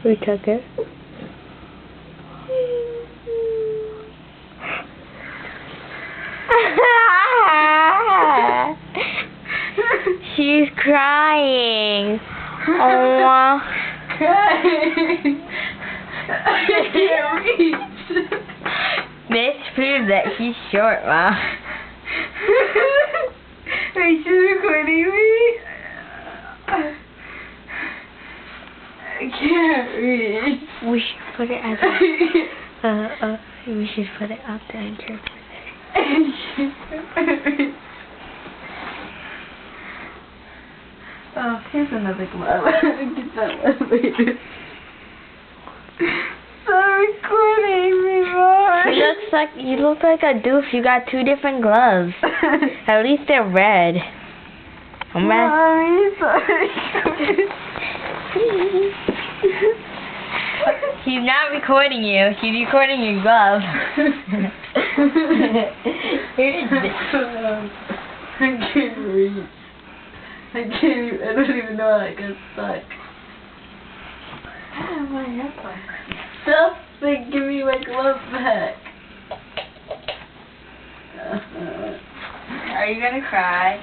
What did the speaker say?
We took it. She's crying. Oh. Crying. I can't reach. This proves that she's short, Ma. Wait, she's recording me? I can't reach. We should put it as a, we should put it out there in church. Oh, here's another glove. Get that one later. Stop recording me, Mom. You look like a doof. You got two different gloves. At least they're red. Mommy, sorry. She's not recording you. She's recording your glove. I can't reach. I don't even know how I got stuck. I have my headphones. Stop and give me my glove back. Are you gonna cry?